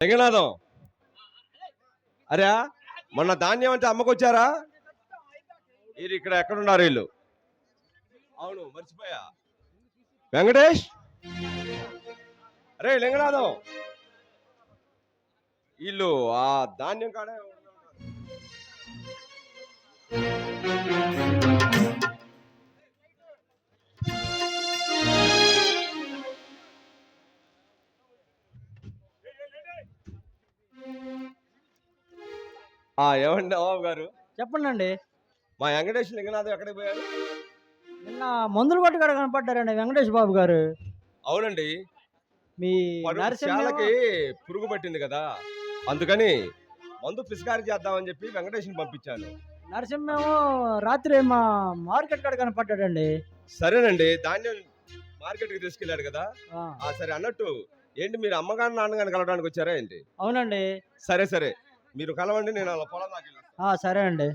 జగన్నాథం. అరే మొన్న ధాన్యం అంటే అమ్మకొచ్చారా? వీరు ఇక్కడ ఎక్కడున్నారు వీళ్ళు? అవును మర్చిపోయా. వెంకటేష్, అరే లింగనాథం, వీళ్ళు ఆ ధాన్యం కాడే ఏమండి బాబు గారు? చెప్పండి. మా వెంకటేష్ లింగనాథం ఎక్కడికి పోయారు? నిన్న మందులు కొట్టు కాడ కనపడ్డారండి వెంకటేష్ బాబు గారు. అవునండి, మీ శాలకి పురుగు పట్టింది కదా, అందుకని మందు పిసికారి చేద్దామని చెప్పి వెంకటేష్ని పంపించాను. నరసింహేమో రాత్రి మా మార్కెట్ కాడ కనపడ్డాడండి. సరేనండి, ధాన్యం మార్కెట్కి తీసుకెళ్ళాడు కదా. సరే అన్నట్టు ఏంటి, మీరు అమ్మగారు నాన్నగారిని కలవడానికి వచ్చారా ఏంటి? అవునండి. సరే సరే, మీరు కలవండి, నేను అలా పొలం దాకా వెళ్ళాను. సరే అండి.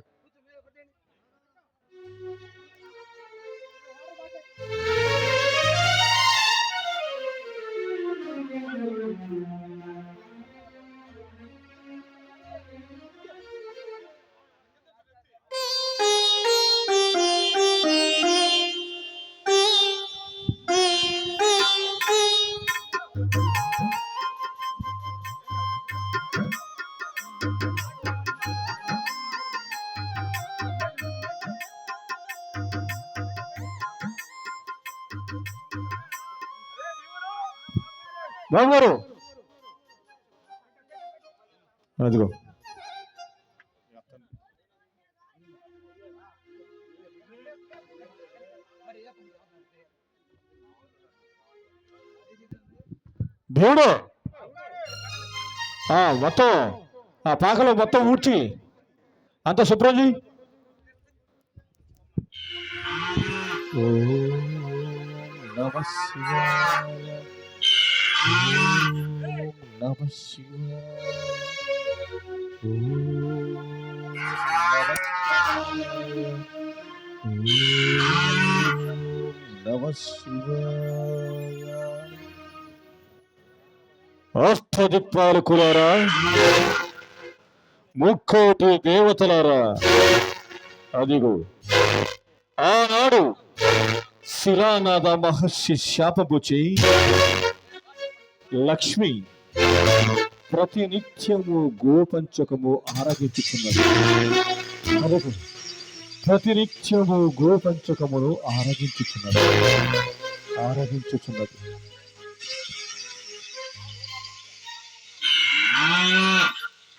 బాబు గారు అదిగో దేవుడు మొత్తం ఆ పాకలో మొత్తం ఊడ్చి అంత శుభ్రం చేయి. నమ శివాయ, నమ శివాయ, నమ శివాయ. అష్టదిక్పాలకులారా, ముక్కోటి దేవతలారా, అదిగో ఆనాడు శిలానాథ మహర్షి శాపముచి లక్ష్మి ప్రతినిత్యము గోపంచకము ఆరగించుకున్నది. ప్రతినిత్యము గోపంచకమును ఆరగించుచున్నది.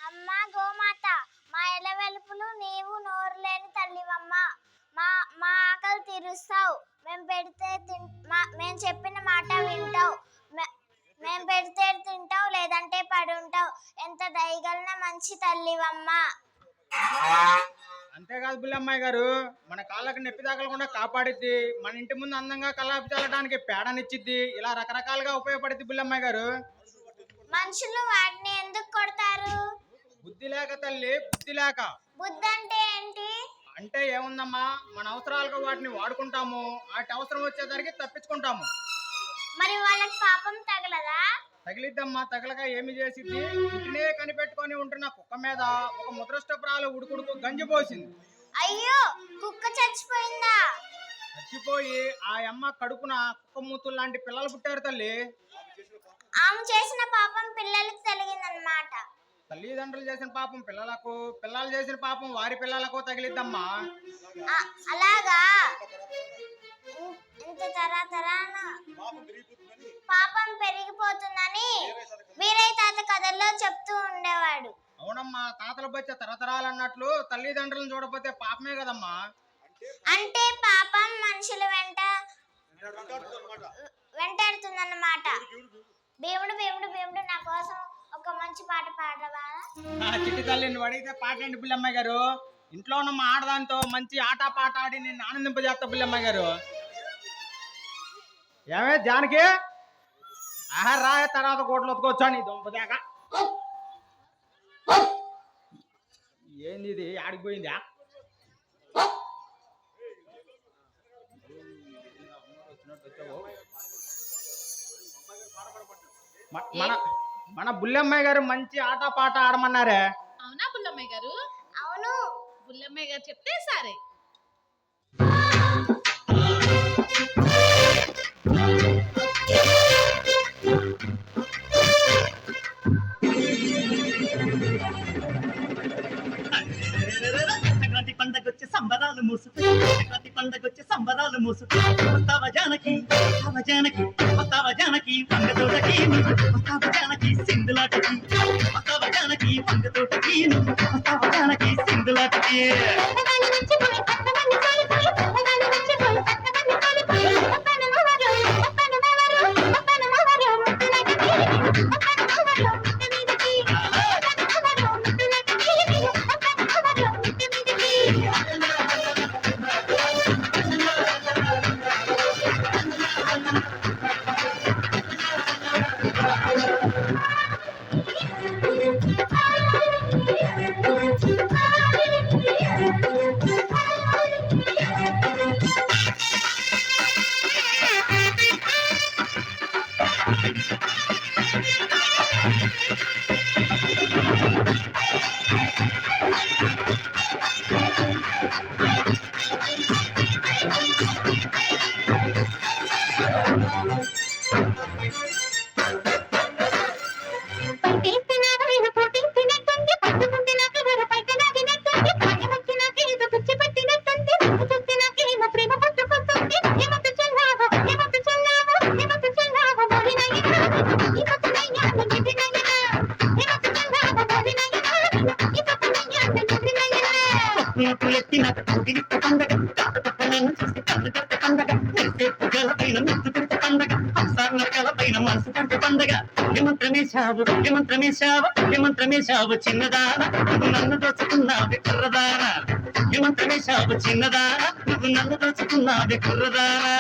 అమ్మా గోమాత, మా ఎలవెలుపులు నీవు నోరు లేని తల్లివమ్మ. మా ఆకలి తీరుస్తావు. మేము చెప్పిన మాట వింటావు. మేము పెడితే తింటావు, లేదంటే పడుంటావు. ఎంత దయగలన మంచి తల్లివమ్మ. అంతేకాదు బుల్లమ్మాయి గారు, మన కాళ్ళకి నొప్పి తగలకుండా కాపాడిద్ది. మన ఇంటి ముందు అందంగా కల్లాపి చల్లడానికి పేడనిచ్చిద్ది. ఇలా రకరకాలుగా ఉపయోగపడుద్ది బుల్లమ్మాయి గారు. మనుషులు వాటిని ఎందుకు కొడతారు? బుద్ధి లేక తల్లి, బుద్ధి లేక. బుద్ధి అంటే ఏంటి? అంటే ఏముందమ్మా, మన అవసరాలకు వాటిని వాడుకుంటాము, వాటి అవసరం వచ్చేసరికి తప్పించుకుంటాము. మరి వాళ్ళకి పాపం తగలదా? తగిలిద్దమ్మా, తగలక ఏమి చేసిద్ది? ఇంటినే కనిపెట్టుకొని ఉంటున్న కుక్క మీద ఒక ముద్రష్టపురాలు ఉడుకుడుకు గంజిపోసింది. అయ్యో, కుక్క చచ్చిపోయిందా? చచ్చిపోయి ఆ అమ్మ కడుపున కుక్క మూతులు లాంటి పిల్లలు పుట్టారు తల్లి. ఆమె చేసిన పాపం పిల్లలకి తగిలిందన్నమాట. తల్లిదండ్రులు చేసిన పాపం పిల్లలకు, పిల్లలు చేసిన పాపం వారి పిల్లలకు తగిలిద్దమ్మా. అలాగా? ఇంత తరతరాన పాపం పెరిగిపోతుందని వీరయ్య తాత కథల్లో చెప్తూ ఉండేవాడు. అవునమ్మా, తాతల బచ్చ తరతరాలు అన్నట్లు తల్లిదండ్రులను చూడకపోతే పాపమే కదమ్మా. అంటే పాపం మనుషుల వెంటాడుతుందన్నమాట. భీముడు భీముడు భీముడు నా కోసం ఒక మంచి పాట పాడవా? చిట్టి తల్లి, నువ్వు అడిగితే పాట ఏంటి బుల్లమ్మాయి గారు? ఇంట్లో ఉన్న మా ఆడదాంతో మంచి ఆట పాట ఆడి నిన్ను ఆనందింపజేస్తా బుల్లమ్మాయి గారు. ఏమే జానకి, రాయ తర్వాత కోట్లు ఒత్తుకోవచ్చా నీ దొంపదాకా? ఏంది ఇది, ఆడిపోయిందా? మన మన బుల్లమ్మాయి గారు మంచి ఆట పాట ఆడమన్నారే. అవునా బుల్లమ్మాయి గారు? అవును. బుల్లమ్మాయి గారు చెప్తే సరే. సంక్రాంతి పండగొచ్చే సంబరాలు మూసుకు, సంక్రాంతి పండగొచ్చే సంబరాలు మూసుకు, వస్తావా జానకి, వస్తావా జానకి, వస్తావా జానకి వంగతోటకి, వస్తావా జానకి సింధులాటకి, వస్తావా జానకి వంగతోటకి, వస్తావా జానకి సింధులాటకి. ఏమంత్రమేశావు చిన్నదానా, నువ్వు నన్ను దోచుకున్నావే కుర్రదానా, ఏమంత్రమేశావు చిన్నదానా, నువ్వు నన్ను దోచుకున్నావే కుర్రదానా.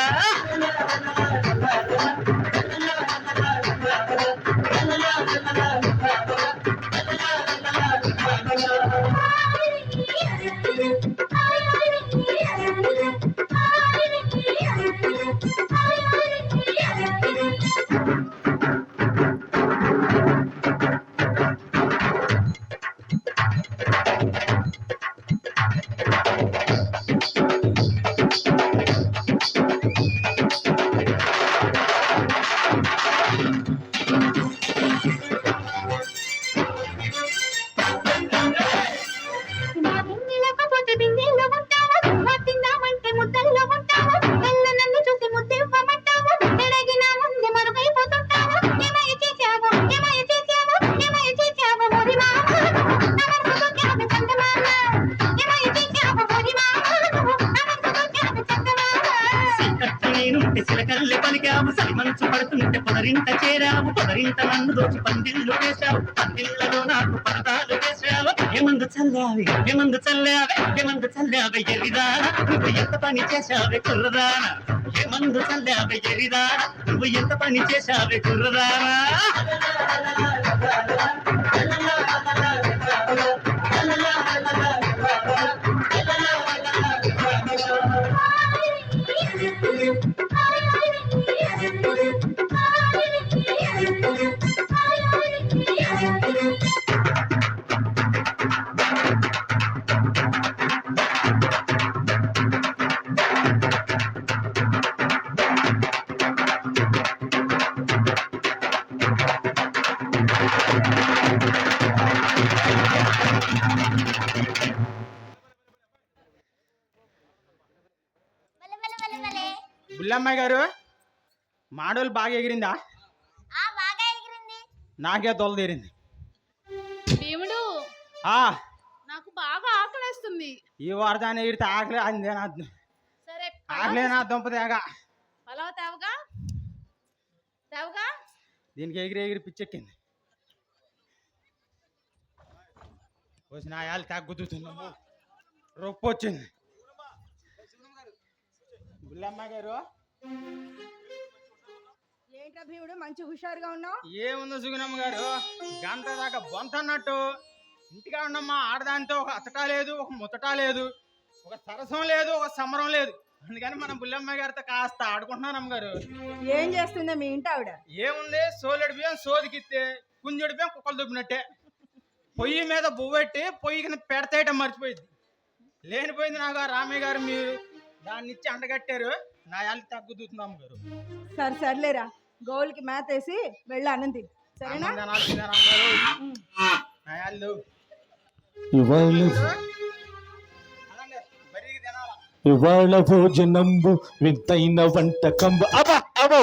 సిలకల్లె పలికావు, సరిమంచు పడుతుంటే పొదరింట చేరావు, పొదరింట నన్ను దోచి పందిళ్ళు వేశావు, పందిళ్ళలో నాకు పరదాలు వేశావు. ఏమందు చల్లావి, ఏమందు చల్లావే, ఏమందు చల్లావే ఎరిదానా, నువ్వు ఎంత పని చేశావే కుర్రదానా, ఏమందు చల్లావే ఎరిదానా, నువ్వు ఎంత పని చేశావే కుర్రదానా. బుల్లమ్మాయి గారు మాడోలు బాగా ఎగిరిందా? బాగా ఎగిరింది. నాకే తోలు తీరింది. భీముడు, ఆ నాకు బాగా ఆకలేస్తుంది. ఈ వారదాన్ని ఎగిరితే ఆకలి అందే నా సరే ఆకలే నా దుంపదేగా. పలావ్ తేవగా తేవగా. దీనికి ఎగిరి ఎగిరి పిచ్చెక్కింది. వచ్చిన ఆయాలు తగ్గుతున్నాము, రొప్పు వచ్చింది. బుల్లమ్మ గారు ఏంట్రా భీముడు మంచి హుషారుగా ఉన్నావు? ఏముందో సుగుణమ్మ గారు, గంట దాకా బొంత అన్నట్టు ఇంటిగా ఉన్నమ్మా. ఆడదాంతో ఒక అతటా లేదు, ఒక ముతటా లేదు, ఒక సరసం లేదు, ఒక సమరం లేదు. అందుకని మన బుల్లమ్మ గారితో కాస్త ఆడుకుంటున్నాను అమ్మగారు. ఏం చేస్తుందో మీ ఇంటి ఆవిడ? ఏముంది, సోలెడు బియ్యం సోదికిస్తే కుంజుడిపోయి కుక్కలు దుబ్బినట్టే. పొయ్యి మీద బువ్వెట్టి పొయ్యికి పెడతేయటం మర్చిపోయింది. లేనిపోయింది నాకు ఆ రామయ్య గారు, మీరు దాన్ని ఇచ్చి అండగట్టారు. నా యాలి తగ్గుతుంది అమ్మగారు. సరే సర్లేరా, గోవులకి మేత వేసి వెళ్ళి అన్నం తిని సరేనా? నా యాళ్ళు ఇవాళ అలాగే మరిగి తినాలా. ఇవాళ భోజనంబు వింతైన వంటకంబు అబ్బా అబ్బో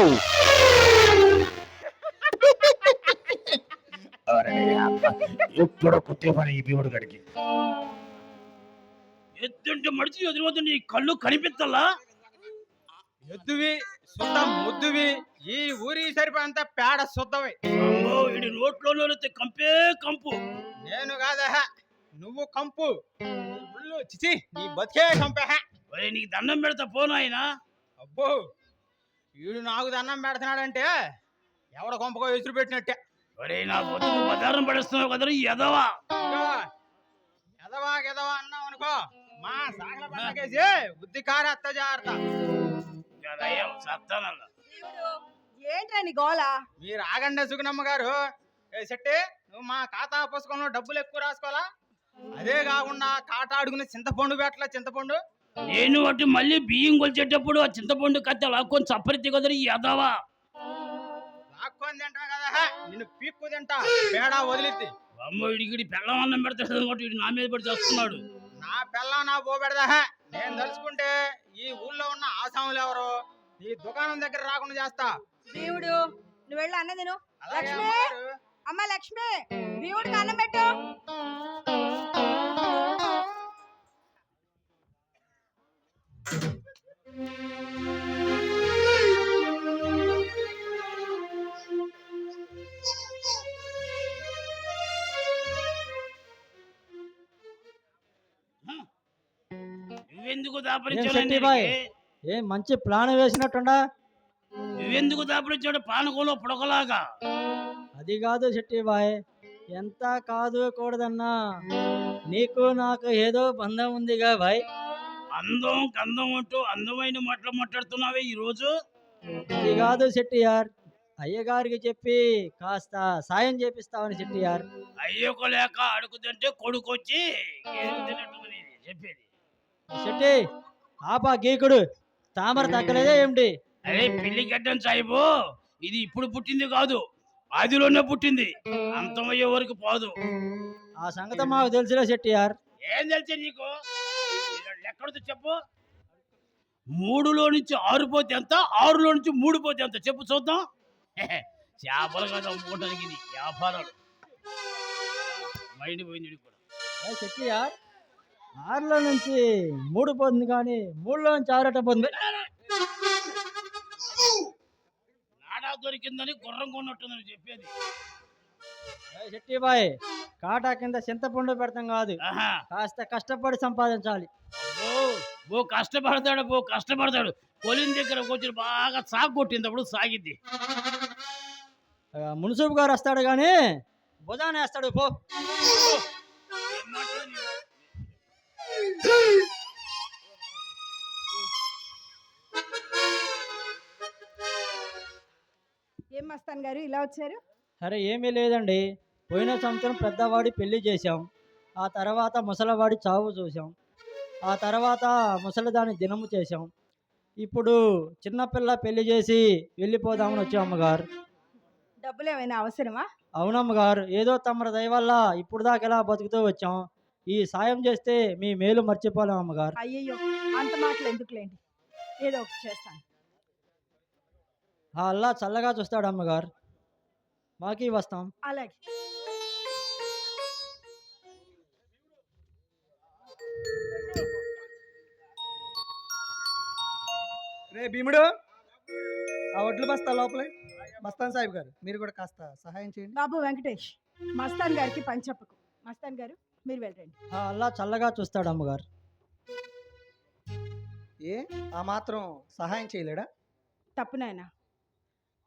ఎప్పుడో కుట్టే పని ఈ భీముడు గడికి. ఎత్తుంటే మడిచి ఎదురువద్దు, నీ కళ్ళు కనిపిస్తల్లా? ఎద్దువి సుద్ద ముద్దువి, ఈ ఊరి సరిపోయేంత పేడ శుద్ధవి. అమ్మో, వీడి నోట్లోనే కంపే కంపు. నేను కాదా, నువ్వు కంపు. ఉళ్ళు చిచి, నీ బతికే కంపే. ఒరే, నీకు దండం పెడతా పోను ఆయన. అబ్బో, వీడు నాకు దండం పెడుతున్నాడంటే ఎవడ కొంపకో ఎసురు పెట్టినట్టే. ఒరే, నా బతుకు బదారం పడేస్తున్నావు కదరా ఎదవా. ఎదవా ఎదవా అన్నావు అనుకో, మా సాగల పండగేసి బుద్ధి కార అత్త జాగ్రత్త. సత్తానల్లా ఏంట్రా నీ గోళ? మీరు ఆగండి సుగుణమ్మ గారు. ఏ శెట్టి, నువ్వు మా ఖాతా పుస్తకంలో డబ్బులు ఎక్కువ రాసుకోవాలా? అదే కాకుండా కాట అడుగున చింతపండు పెట్టలా, చింతపండు. నేను అటు మళ్ళీ బియ్యం కొలిచేటప్పుడు ఆ చింతపండు కత్తి లాక్కొని చప్పరితి కదరా ఎదవా. లాక్కొని తింటా కదా, నిన్ను పీక్కు తింటా, పేడా వదిలిద్ది. అమ్మో, ఇడిగిడి పెళ్ళం అన్నం పెడతాడు అనుకోండి, వీడు నా మీద పడి చేస్తున్నాడు. నా పిల్ల నా పోబెడదా. నేను తలుచుకుంటే ఈ ఊళ్ళో ఉన్న ఆసాములు ఎవరు ఈ దుకాణం దగ్గర రాకుండా చేస్తా. దేవుడు, నువ్వు వెళ్ళి అన్నం తిను. అలాగే లక్ష్మి, అమ్మగారు. అమ్మ లక్ష్మి, దేవుడికి అన్నం పెట్టు. నువ్వెందుకు ఏం శెట్టి దాపరించావు? బాయ్? ఏం మంచి ప్లాన్ వేసినట్టుండా? నువ్వెందుకు దాపరించాడు పానకంలో పుడకలాగా? అది కాదు శెట్టి బాయ్, ఎంత కాదు కూడదన్నా నీకు నాకు ఏదో బంధం ఉందిగా బాయ్. అందం కందం అంటూ అందమైన మాటలు మాట్లాడుతున్నావే ఈరోజు. అది కాదు శెట్టియార్, అయ్యగారికి చెప్పి కాస్త సాయం చేపిస్తావని శెట్టియార్. అయ్యకోలేక అడుగుతుంటే కొడుకొచ్చి చెప్పేది. శెట్టి, ఆపా గీకుడు, తామర తగ్గలేదే ఏమిటి? అరే పిల్లి గడ్డం సాయిబు, ఇది ఇప్పుడు పుట్టింది కాదు, ఆదిలోనే పుట్టింది, అంతమయ్యే వరకు పోదు. ఆ సంగతి మాకు తెలుసులే శెట్టియార్. ఏం తెలిసే నీకు? ఎక్కడితో చెప్పు. 3లో నుంచి 6 పోతే ఎంత, 6లో నుంచి 3 పోతే ఎంత చెప్పు చూద్దాం. చేపలు కదా అమ్ముకోవటానికి ఇది వ్యాపారాలు. మైండ్ పోయింది కూడా. శెట్టియార్, 6లో నుంచి 3 పోతుంది కానీ 3లో నుంచి 6 పోతుంది. నాడా దొరికిందని గుర్రం కొన్నట్టుందని చెప్పేది. శెట్టి బాయ్, కాటా కింద చింతపండు పెడతాం కాదు, ఆహా, కాస్త కష్టపడి సంపాదించాలి. ఓ కష్టపడతాడు. కొలిన దగ్గర కూర్చొని బాగా సాగు కొట్టినప్పుడు సాగిద్ది. మున్సూబు గారు వస్తాడు కానీ భుజాన వేస్తాడు పో. ఏం మాట్లాడు నీవు? ఏం మస్తాన్ గారు ఇలా వచ్చారు? సరే ఏమీ లేదండి, పోయిన సంవత్సరం పెద్దవాడి పెళ్లి చేశాం, ఆ తర్వాత ముసలివాడి చావు చూసాం, ఆ తర్వాత ముసలిదాని దినము చేశాం, ఇప్పుడు చిన్నపిల్ల పెళ్లి చేసి వెళ్ళిపోదామని వచ్చాం అమ్మగారు. డబ్బులు ఏమైనా అవసరమా? అవునమ్మగారు, ఏదో తమరి దయ వల్ల ఇప్పుడు దాకా ఎలా బతుకుతూ వచ్చాం, ఈ సాయం చేస్తే మీ మేలు మర్చిపోలేం అమ్మగారు. అయ్యయ్యో, అంత మాటలు ఎందుకులేండి, ఏదో ఒకటి చేస్తాను. ఆ అల్లా చల్లగా చూస్తాడు అమ్మగారు, మాకి వస్తాం. అలాగే. రే భీముడు, ఆ ఒడ్లు బస్తా లోపలే. మస్తాన్ సాహిబ్ గారు, మీరు కూడా కాస్త సహాయం చేయండి. బాబు వెంకటేష్, మస్తాన్ గారికి పని చెప్పకు. మస్తాన్ గారు మీరు వెళ్ళండి. ఆ అల్లా చల్లగా చూస్తాడు అమ్మగారు. ఏ ఆ మాత్రం సహాయం చేయలేడా? తప్పు నాయనా,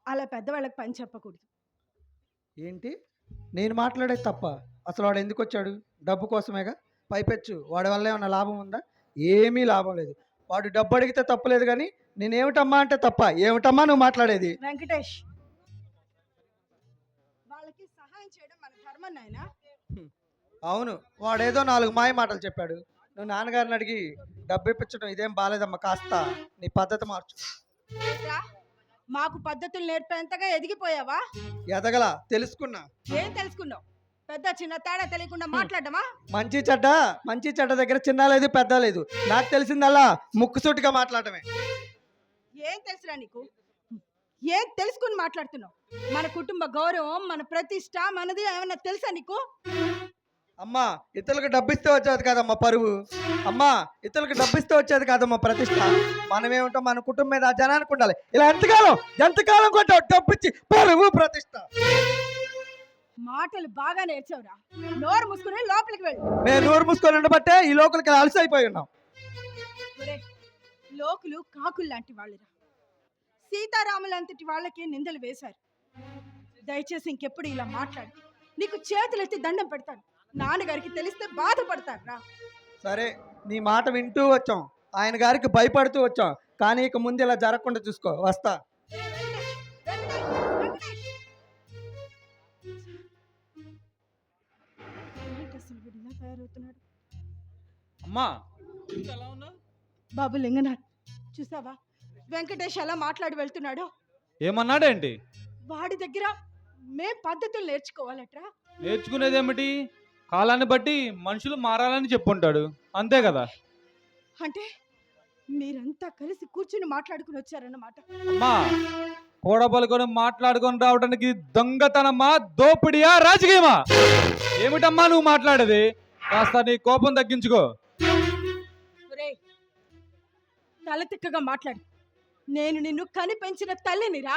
అలా పెద్దవాళ్ళకి పని చెప్పకూడదు. ఏంటి నేను మాట్లాడేది తప్ప? అసలు వాడు ఎందుకు వచ్చాడు? డబ్బు కోసమేగా. పైపెచ్చు వాడి వల్ల ఏమన్నా లాభం ఉందా? ఏమీ లాభం లేదు. వాడు డబ్బు అడిగితే తప్పలేదు కానీ నేనేమిటమ్మా అంటే తప్ప. ఏమిటమ్మా నువ్వు మాట్లాడేది? వెంకటేష్, వాళ్ళకి సహాయం చెప్పమని నాయనా. అవును, వాడేదో 4 మాయ మాటలు చెప్పాడు. నువ్వు నాన్నగారిని అడిగి డబ్బు ఇప్పించడం ఇదేం బాలేదమ్మా, కాస్త నీ పద్ధతి మార్చు. ఏంట్రా, మాకు పద్ధతులు నేర్పేంతగా ఎదిగిపోయావా? ఎదగల, తెలుసుకున్నా. ఏం తెలుసుకున్నావు? పెద్ద చిన్న తేడా తెలియకుండా మాట్లాడమా? మంచి చెడ్డ దగ్గర చిన్న లేదు పెద్ద లేదు. నాకు తెలిసిందల్లా ముక్కుసూటిగా మాట్లాడటమే. ఏం తెలుసురా నీకు? ఏం తెలుసుకుని మాట్లాడుతున్నావు? మన కుటుంబ గౌరవం, మన ప్రతిష్ట మనది ఏమన్నా తెలుసా నీకు? అమ్మా, ఇతరులకు డబ్బిస్తే వచ్చేది కాదమ్మా పరువు. అమ్మా, ఇతరులకు డబ్బిస్తే వచ్చేది కాదమ్మా ప్రతిష్ట. మనమేమిటో మన కుటుంబం మీద ఆ జనానికి ఉండాలి. ఇలా ఎంతకాలం కొట్టావు డబ్బిచ్చి పరువు ప్రతిష్ట. మాటలు బాగా నేర్చావురా. నోరు మూసుకుని లోపలికి వెళ్ళు. నేను నోరు మూసుకొని ఉండబట్టే ఈ లోకలకి అలసైపోయి ఉన్నాం. ఒరేయ్, లోకులు కాకులు లాంటి వాళ్ళురా. సీతారాములంతటి వాళ్ళకి నిందలు వేశారు. దయచేసి ఇంకెప్పుడు ఇలా మాట్లాడు. నీకు చేతులెత్తి దండం పెడతాను. నాన్నగారికి తెలిస్తే బాధపడతారా. సరే, నీ మాట వింటూ వచ్చాం, ఆయన గారికి భయపడుతూ వచ్చాం. కానీ ఇక ముందు ఇలా జరగకుండా చూసుకో. వస్తా. అమ్మా బాబు లింగనాథ్, చూసావా వెంకటేష్ అలా మాట్లాడి వెళ్తున్నాడు? ఏమన్నాడేంటి? వాడి దగ్గర మేం పద్ధతులు నేర్చుకోవాలట్రా. నేర్చుకునేదేమిటి? కాలాన్ని బట్టి మనుషులు మారాలని చెప్పుంటాడు, అంతే కదా. అంటే మీరంతా కలిసి కూర్చుని మాట్లాడుకుని వచ్చారన్నమాట. అమ్మా, కూడబలుకొని మాట్లాడుకొని రావడానికి దొంగతనమా, దోపిడియా, రాజకీయమా? ఏమిటమ్మా నువ్వు మాట్లాడేది? కాస్త నీ కోపం తగ్గించుకో. ఒరేయ్, తల తిక్కగా మాట్లాడు. నేను నిన్ను కని పెంచిన తల్లినిరా.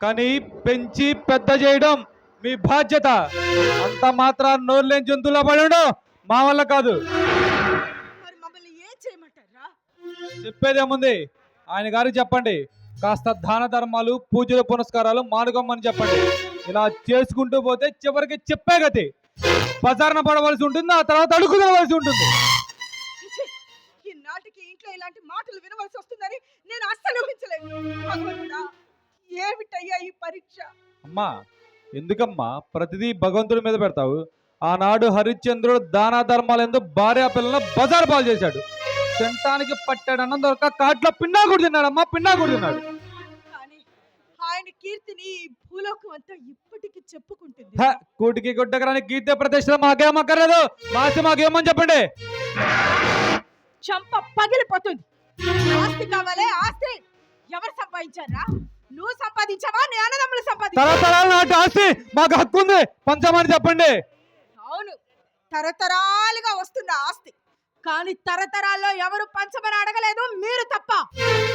కానీ పెంచి పెద్ద చేయడం మీ బాధ్యత. అంత మాత్రం నోరులేని జంతువులా పడడం మా వల్ల కాదు. మరి మమ్మల్ని ఏం చేయమంటారా? చెప్పేదేముంది, ఆయన గారికి చెప్పండి కాస్త దాన ధర్మాలు, పూజలు, పునస్కారాలు మానుకోమని చెప్పండి. ఇలా చేసుకుంటూ పోతే చివరికి చెప్పే గతి. బజార్న పడవలసి ఉంటుంది, ఆ తర్వాత అడుగు తినవలసి ఉంటుంది. ఈ నాటికి ఇంట్లో ఇలాంటి మాటలు వినవలసి వస్తుందని నేను అస్సలు ఊహించలేదు. భగవంతుడా, ఏమిటయ్యా ఈ పరీక్ష? అమ్మా, ఎందుకమ్మా ప్రతిదీ భగవంతుడి మీద పెడతావు? ఆనాడు హరిశ్చంద్రుడు దాన ధర్మాలు ఎందుకు భార్య పిల్లలను బజారు పాలు చేశాడు. తినటానికి పట్టాడన్నం దొరక కాట్లో పిన్నాగుడు తిన్నాడమ్మా, పిన్నాగుడు తిన్నాడు. కానీ ఆయన కీర్తిని ఈ భూలోకం అంతా ఇప్పటికీ చెప్పుకుంటుంది. కూటికి గుడ్డకరాని కీర్తి ప్రతిష్టలు మాకేమక్కర్లేదు. మాకేమని చెప్పండి. చంప పగిలిపోతుంది. ఆస్తి కావాలే, ఆస్తి ఎవరు సంపాదించారా? నువ్వు సంపాదించావా? నీ అన్నదమ్ములు సంపాదించావా? తరతరాల నాటి ఆస్తి మాకు హక్కు ఉంది, పంచమని చెప్పండి. అవును, తరతరాలుగా వస్తున్న ఆస్తి. కానీ తరతరాల్లో ఎవరు పంచమని అడగలేదు, మీరు తప్ప.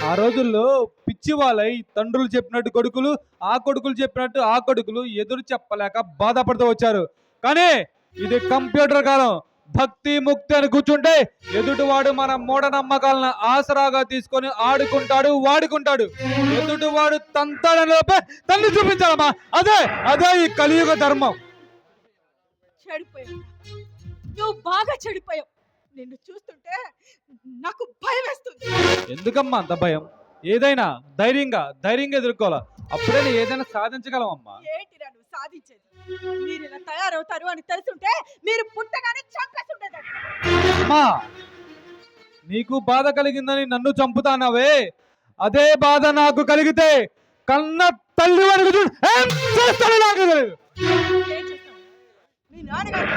ఆ రోజుల్లో పిచ్చి వాళ్ళై తండ్రులు చెప్పినట్టు కొడుకులు, ఆ కొడుకులు చెప్పినట్టు ఆ కొడుకులు ఎదురు చెప్పలేక బాధపడుతూ వచ్చారు. కానీ ఇది కంప్యూటర్ కాలం. భక్తి ముక్తి అని కూర్చుంటే ఎదుటివాడు మన మూఢనమ్మకాలను ఆసరాగా తీసుకొని ఆడుకుంటాడు, వాడుకుంటాడు. ఎదుటివాడు తంతాడని లోపే తల్లి చూపించాలమ్మా. అదే ఈ కలియుగ ధర్మం. చెడిపోయావు, నువ్వు బాగా చెడిపోయావు. నిన్ను చూస్తుంటే నాకు భయం వేస్తుంది. ఎందుకమ్మా అంత భయం? ఏదైనా ధైర్యంగా ఎదుర్కోవాలా, అప్పుడే ఏదైనా సాధించగలమమ్మా. ఏంటిరా నువ్వు సాధించేది? మీరు ఇలా తయారవుతారు అని తెలుసుంటే మీరు పుట్టగానే చంపేస్తుండేదాన్ని. అమ్మా, నీకు బాధ కలిగిందని నన్ను చంపుతానవే, అదే బాధ నాకు కలిగితే కన్న తల్లి వరకు ఏం చేస్తానో నాకు తెలియదు. ఏం చేస్తావు? మీ నాన్నగారు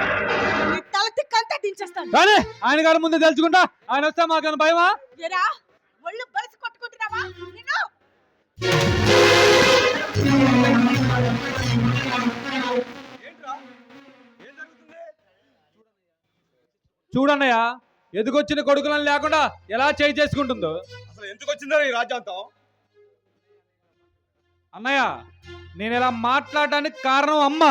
నీ తల తిక్కంతా దించేస్తాను. కానీ ఆయన గారి ముందు తెలుసుకుంటా, ఆయన వస్తే మాకేమైనా భయమా? ఏరా, ఒళ్ళు బలిసి కొట్టుకుంటున్నావా? నిన్ను చూడన్నయ్య, ఎదుగొచ్చిన కొడుకులను లేకుండా ఎలా చేయి చేసుకుంటుందో. అసలు ఎందుకు వచ్చిందో ఈ రాజ్యాంతం? అన్నయ్య, నేను ఇలా మాట్లాడడానికి కారణం అమ్మ.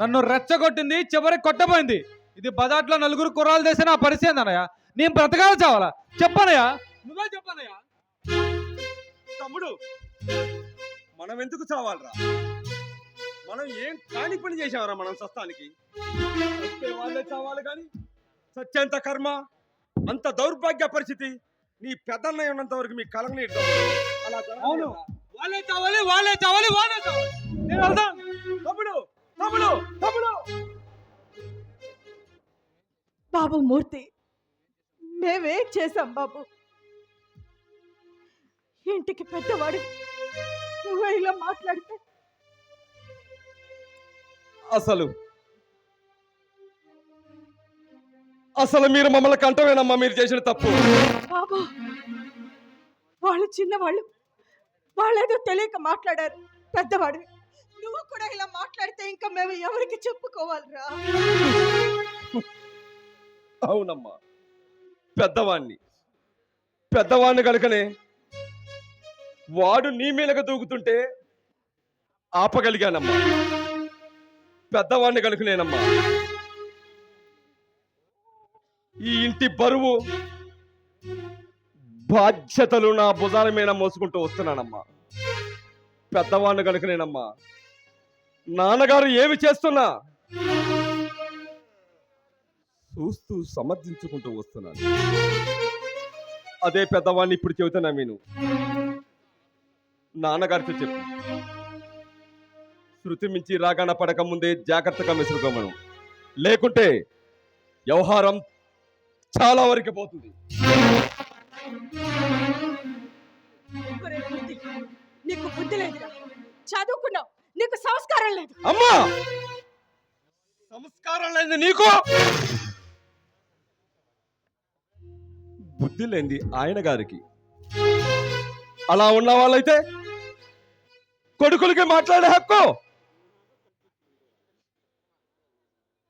నన్ను రెచ్చగొట్టింది, చివరికి కొట్టబోయింది. ఇది బజాట్లో నలుగురు కుర్రాలు చేసిన నా పరిస్థితి అన్నయ్య. నేను బ్రతకాలి చావాలా? చెప్పనయ్యా, నువ్వే చెప్పనయ్యా. తమ్ముడు, మనం ఎందుకు చావాలరా? మనం ఏం కాని పని చేసావరా మనం సస్తానికి? వాళ్ళే చావాలి కానీ సత్యంత కర్మ, అంత దౌర్భాగ్య పరిస్థితి నీ పెద్దన్నయ్య ఉన్నంత వరకు మీ కలంని అలా. అవును, వాళ్ళే చావాలి. నేను వెళ్తాను. తమ్ముడు బాబు మూర్తి, మేమేం చేశాం బాబు? ఇంటికి పెద్దవాడు నువ్వు ఇలా మాట్లాడితే అసలు మీరు మమ్మల్ని కంటవేనమ్మా మీరు చేసిన తప్పు. బాబు, వాళ్ళు చిన్నవాళ్ళు, వాళ్ళేదో తెలియక మాట్లాడారు. పెద్దవాడు నువ్వు కూడా ఇలా మాట్లాడితే ఇంకా మేము ఎవరికి చెప్పుకోవాలిరా? అవునమ్మా, పెద్దవాడిని కనుకనే వాడు నీ మీదగా దూకుతుంటే ఆపగలిగానమ్మా. పెద్దవాడిని కనుకనేనమ్మా ఈ ఇంటి బరువు బాధ్యతలు నా భుజాల మీద మోసుకుంటూ వస్తున్నానమ్మా. పెద్దవాడిని కనుకనేనమ్మా నాన్నగారు ఏమి చేస్తున్నా చూస్తూ సమర్థించుకుంటూ వస్తున్నాను. అదే పెద్దవాడిని ఇప్పుడు చెబుతున్నా. నేను నాన్నగారితో చెప్పు, శృతి మించి రాగాన పడక ముందే జాగ్రత్తగా మెసులుకోమను, లేకుంటే వ్యవహారం చాలా వరకు పోతుంది. ఒరే మూర్తి, నీకు బుద్ధి లేదురా? చదువుకున్నావు, నీకు సంస్కారం లేదు. అమ్మా, సంస్కారం లేదు నీకు, బుద్ధి లేనిది ఆయన గారికి. అలా ఉన్న వాళ్ళైతే కొడుకులకి మాట్లాడే హక్కు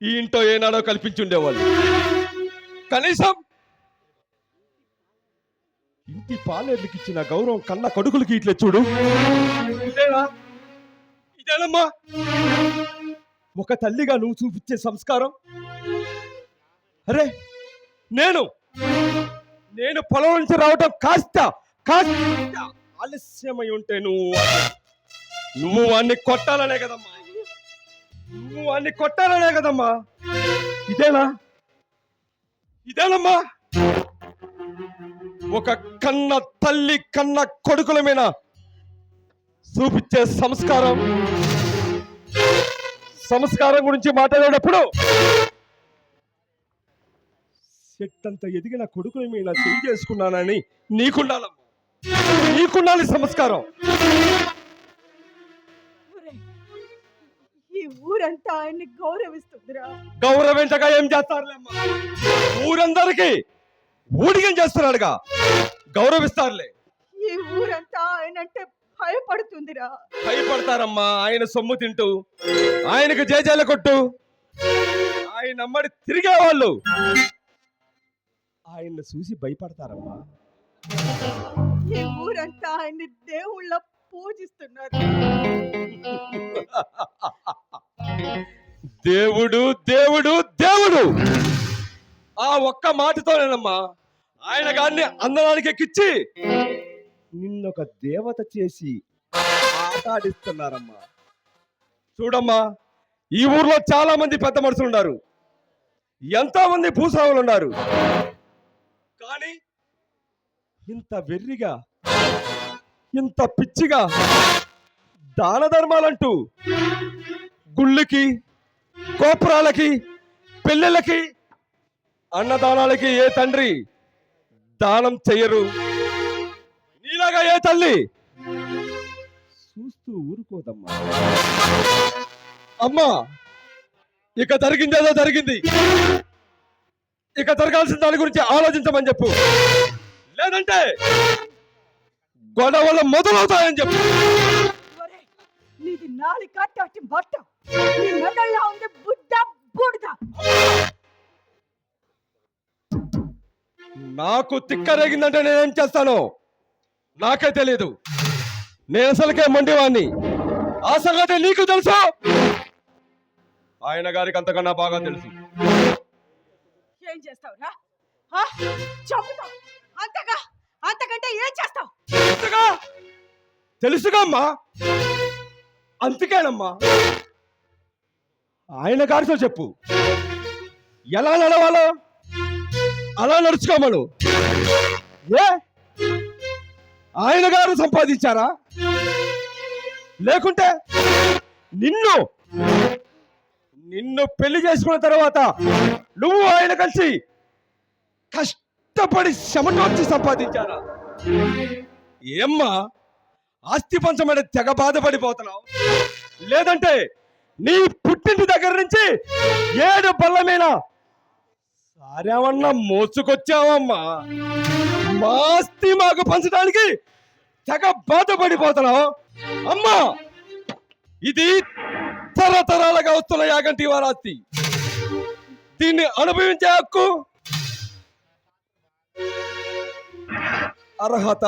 ఈ ఇంట్లో ఏనాడో కల్పించి ఉండేవాళ్ళు. కనీసం ఇంటి పాలేర్లకి ఇచ్చిన గౌరవం కన్నా కొడుకులకి ఇట్లే చూడు. ఇదేనమ్మా ఒక తల్లిగా నువ్వు చూపించే సంస్కారం. అరే, నేను పొలం నుంచి రావటం కాస్త ఆలస్యమై ఉంటే నువ్వు వాడిని కొట్టాలనే కదమ్మా. ఇదేనమ్మా ఒక కన్న తల్లి కన్న కొడుకుల మీద చూపించే సంస్కారం గురించి మాట్లాడేటప్పుడు చెట్టంత ఎదిగిన కొడుకుల మీద చేయి చేసుకున్నానని నీకుండాలి సంస్కారం. ఈ ఊరంతా ఆయన్ని గౌరవిస్తుందిరా. గౌరవించగా ఏం చేస్తారులేమ్మా, ఊరందరికీ ఊడిగం చేస్తున్నాడుగా, గౌరవిస్తారులే. ఈ ఊరంతా ఆయన అంటే భయపడుతుందిరా. భయపడతారమ్మా, ఆయన సొమ్ము తింటూ ఆయనకు జేజేల కొట్టు ఆయన అమ్మడి తిరిగేవాళ్ళు ఆయన్ని చూసి భయపడతారమ్మా. ఈ ఊరంతా ఆయన్ని దేవుళ్ళ పూజిస్తున్నారు. దేవుడు దేవుడు దేవుడు ఆ ఒక్క మాటతోనేనమ్మా ఆయన గారిని అందరానికి ఎక్కించి నిన్నొక దేవత చేసి ఆటాడిస్తున్నారమ్మా. చూడమ్మా, ఈ ఊర్లో చాలా మంది పెద్ద మనుషులు ఉన్నారు, ఎంతో మంది భూస్వాములు ఉన్నారు. కానీ ఇంత వెర్రిగా, ఇంత పిచ్చిగా దాన ధర్మాలంటూ గుళ్ళకి, గోపురాలకి, పెళ్ళిళ్ళకి, అన్నదానాలకి ఏ తండ్రి దానం చెయ్యరు. నీలాగా ఏ తల్లి చూస్తూ ఊరుకోదమ్మా. అమ్మా, ఇక జరిగిందేదో జరిగింది, ఇక జరగాల్సిన దాని గురించి ఆలోచించమని చెప్పు, లేదంటే గొడవలు మొదలవుతాయని చెప్పు. నీది నాలుక తట్టి బట్ట, నీ మెదడులో ఉంది బుద్ధ బూడిద. నాకు తిక్కరేగిందంటే నేనేం చేస్తానో నాకే తెలియదు. నేను అసలుకే మొండివాణ్ణి, ఆ సంగతి నీకు తెలుసు, ఆయన గారికి అంతకన్నా బాగా తెలుసు. ఏం చేస్తావురా? చంపుతావు, అంతకంటే ఏం చేస్తావు? తెలుసుగా అమ్మా, అందుకేనమ్మా ఆయన గారితో చెప్పు, ఎలా నడవాలో అలా నడుచుకోమను. ఏ ఆయన గారు సంపాదించారా, లేకుంటే నిన్ను పెళ్లి చేసుకున్న తర్వాత నువ్వు ఆయన కలిసి కష్టపడి చెమటోర్చి సంపాదించారా? ఏమ్మా ఆస్తి పంచమని తెగ బాధపడిపోతున్నావు? లేదంటే నీ పుట్టింటి దగ్గర నుంచి 7 బల్ల మీద సారేమన్నా మోసుకొచ్చావమ్మా? మా ఆస్తి మాకు పంచడానికి తెగ బాధపడిపోతున్నావు అమ్మా. ఇది తరతరాలుగా వస్తున్న యాగంటి వారి ఆస్తి. దీన్ని అనుభవించే హక్కు, అర్హత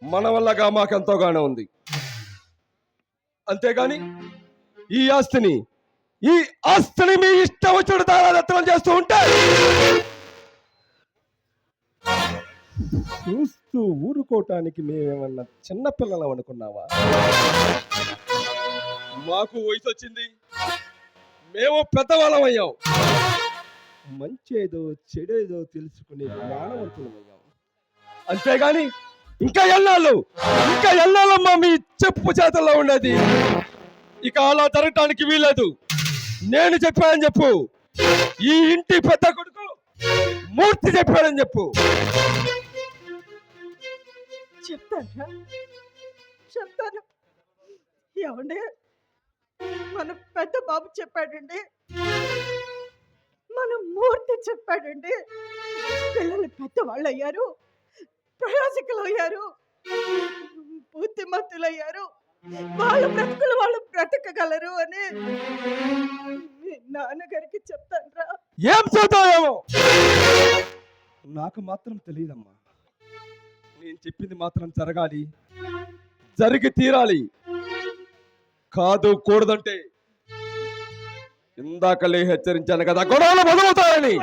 మన వల్లగా మాకెంతోగానే ఉంది. అంతేగాని ఈ ఆస్తిని మీ ఇష్టం వచ్చిన దారాదత్తం చేస్తూ ఉంటే చూస్తూ ఊరుకోవటానికి మేమేమన్నా చిన్నపిల్లలం అనుకున్నావా? మాకు వయసు వచ్చింది, మేము పెద్దవాళ్ళం అయ్యాం. మంచేదో చెడేదో తెలుసుకునే జ్ఞానవంతులమయ్యాం. అంతేగాని ఇంకా ఎన్నాళ్ళమ్మా మీ చెప్పు చేతల్లో ఉండేది? ఇక అలా జరగటానికి వీలేదు. నేను చెప్పానని చెప్పు, ఈ ఇంటి పెద్ద కొడుకు మూర్తి చెప్పాడని చెప్పు. చెప్తాను. ఏమండి, మన పెద్ద బాబు చెప్పాడండి, మన మూర్తి చెప్పాడండి. పిల్లలు పెద్దవాళ్ళు అయ్యారు, ప్రయోజకులు అయ్యారు, బుద్ధిమంతులయ్యారు, వాళ్ళ బ్రతుకులు వాళ్ళు బ్రతకగలరు అని మీ నాన్నగారికి చెప్తాను. ఏం చదువుతావేమో నాకు మాత్రం తెలియదమ్మా. నేను చెప్పింది మాత్రం జరగాలి, జరిగి తీరాలి. కాదు కూడదంటే ఇందాకలే హెచ్చరించాను కదా, గొడవలు మొదలవుతాయని.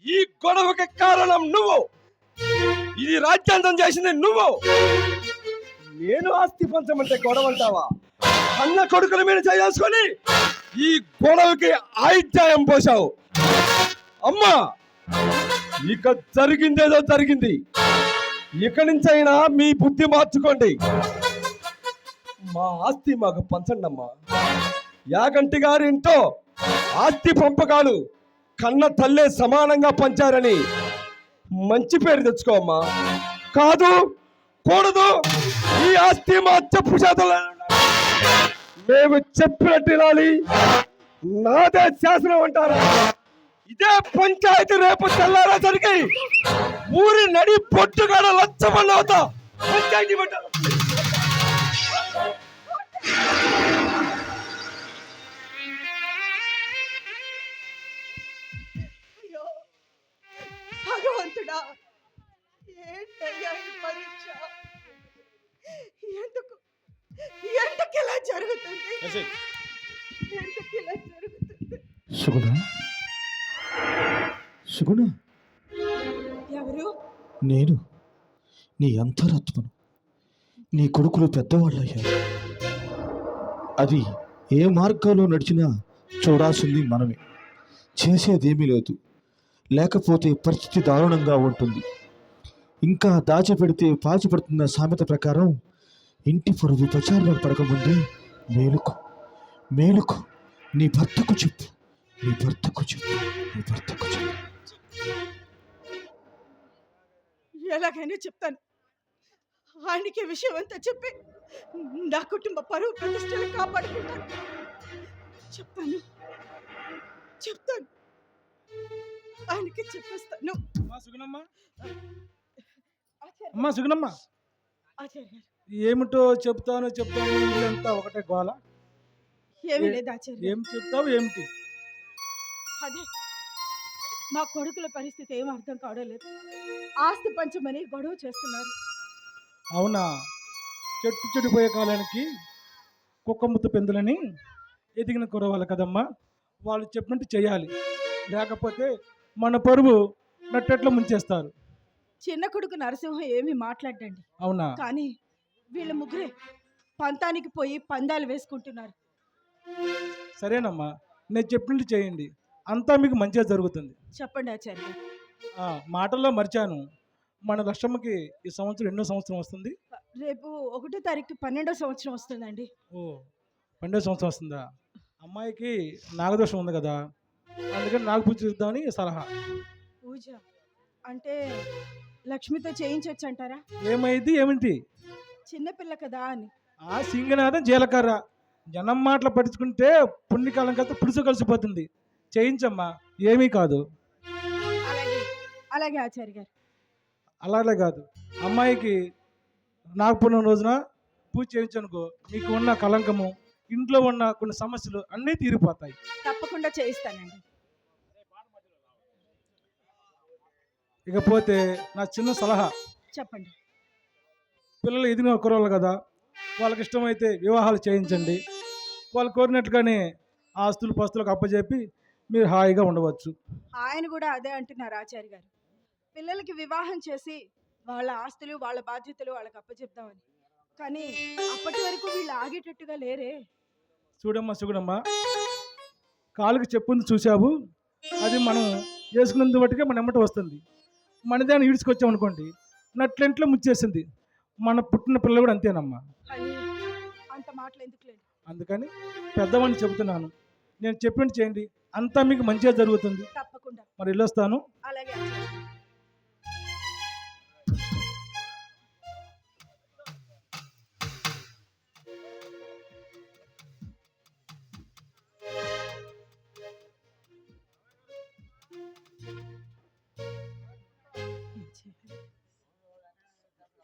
ఈ గొడవకి కారణం నువ్వు, ఇది రాజ్యాంగం చేసింది నువ్వు. నేను ఆస్తి పంచమంటే గొడవ అంటావా? అన్న కొడుకుల మీద చేసుకొని ఈ గొడవకి ఆయుధ్యాయం పోసావు అమ్మా. ఇక జరిగిందేదో జరిగింది, ఇక నుంచైనా మీ బుద్ధి మార్చుకోండి. మా ఆస్తి మాకు పంచండి అమ్మా. యాగంటి గారి ఇంట్లో ఆస్తి పంపకాలు కన్న తల్లే సమానంగా పంచారని మంచి పేరు తెచ్చుకోమ్మా. కాదు కూడదు, ఈ ఆస్తి మా చెప్పు చేతల్లో మేము చెప్పినట్టు వినాలి. నాదే శాసనం అంటారా? ఇదే పంచాయతీ రేపు తెల్లారేసరికి ఊరి నడి పొట్టుగాడ లచ్చమని అవుతా పంచాయతీ పెట్టారు. భగవంతుడా, ఏంటయ్యా ఈ పరీక్ష? ఎందుకు ఇలా జరుగుతుంది? ఎందుకు ఇలా జరుగుతుంది? సుగుణ, ఎవరు? నేను నీ అంతరాత్మను. నీ కొడుకులు పెద్దవాళ్ళయ్యారు. అది ఏ మార్గంలో నడిచినా చూడాల్సింది మనమే. చేసేదేమీ లేదు, లేకపోతే పరిస్థితి దారుణంగా ఉంటుంది. ఇంకా దాచిపెడితే పాచిపడుతున్న సామెత ప్రకారం ఇంటి పొరుగు ప్రచారంలో పడకముందే మేలుకు మేలుకు. నీ భర్తకు చెప్పు, నీ భర్తకు చెప్పు, నీ భర్తకు చెప్పు. ఎలాగైనా చెప్తాను. ఆయనకి విషయం అంతా చెప్పి నా కుటుంబ పరువు ప్రతిష్టలు కాపాడుకుంటాను. చెప్తాను ఆయనకి చెప్పేస్తాను. అమ్మా సుగుణమ్మ, ఆచార్య గారు, ఏమిటో చెప్తాను ఇల్లంతా ఒకటే గోల. ఏమీ లేదు ఆచార్య. ఏం చెప్తావు ఏమిటి? అదే మా కొడుకుల పరిస్థితి ఏం అర్థం కావడం లేదు. ఆస్తి పంచమని గొడవ చేస్తున్నారు. అవునా? చెట్టు చెడిపోయే కాలానికి కుక్కముత్తు పెందులని ఎదిగిన కురవాలి కదమ్మా. వాళ్ళు చెప్పినట్టు చేయాలి, లేకపోతే మన పరువు నట్టెట్లా ముంచేస్తారు. చిన్న కొడుకు నరసింహం ఏమీ మాట్లాడండి. అవునా? కానీ వీళ్ళ ముగ్గురే పంతానికి పోయి పందాలు వేసుకుంటున్నారు. సరేనమ్మా, నేను చెప్పినట్టు చేయండి, అంతా మీకు మంచిగా జరుగుతుంది. చెప్పండి ఆచార్య. మాటల్లో మర్చాను, మన లక్ష్మమ్మకి ఈ సంవత్సరం ఎన్నో సంవత్సరం వస్తుంది? రేపు 1వ తారీఖు 12వ సంవత్సరం వస్తుందండి. ఓ 12వ సంవత్సరం వస్తుందా? అమ్మాయికి నాగదోషం ఉంది కదా, అందుకని నాగ పూజ చేద్దామని సలహా. పూజ అంటే లక్ష్మితో చేయించవచ్చు అంటారా? ఏమైంది ఏమిటి? చిన్నపిల్ల కదా అని. ఆ సింగనాథం జీలకర్ర జనం మాటలు పట్టించుకుంటే పుణ్యకాలం కదా పులుసు కలిసిపోతుంది. చేయించమ్మా, ఏమీ కాదు. అలాగే అలాగే ఆచార్య గారు. అలాగే కాదు, అమ్మాయికి నాగపూర్ణం రోజున పూజ చేయించనుకో, మీకు ఉన్న కలంకము, ఇంట్లో ఉన్న కొన్ని సమస్యలు అన్నీ తీరిపోతాయి. తప్పకుండా చేయిస్తానండి. ఇకపోతే నా చిన్న సలహా, చెప్పండి. పిల్లలు ఎదిగిన కుర్రోళ్ళు కదా, వాళ్ళకి ఇష్టమైతే వివాహాలు చేయించండి. వాళ్ళు కోరినట్లుగానే ఆస్తులు పస్తులకు అప్పచెప్పి మీరు హాయిగా ఉండవచ్చు. ఆయన కూడా అదే అంటున్నారు ఆచార్య గారు. పిల్లలకి వివాహం చేసి వాళ్ళ ఆస్తులు వాళ్ళ బాధ్యతలు వాళ్ళకి అప్పచెప్దామని. కానీ అప్పటి వరకు వీళ్ళు ఆగేటట్టుగా లేరే. చూడమ్మా, కాలుకి చెప్పుంది చూసావు, అది మనం వేసుకున్నందు బట్టిగా మన ఎమ్మట వస్తుంది. మనదాన్ని ఈడ్చుకొచ్చామనుకోండి, నట్లెంట్లో ముచ్చేసింది. మన పుట్టిన పిల్లలు కూడా అంతేనమ్మా. అయ్యో, అంత మాటలు ఎందుకు లేదు. అందుకని పెద్దవాడిని చెబుతున్నాను, నేను చెప్పినట్టు చేయండి, అంతా మీకు మంచిగా జరుగుతుంది. తప్పకుండా. మరి వెళ్ళొస్తాను. అలాగే ఆచార్య గారు.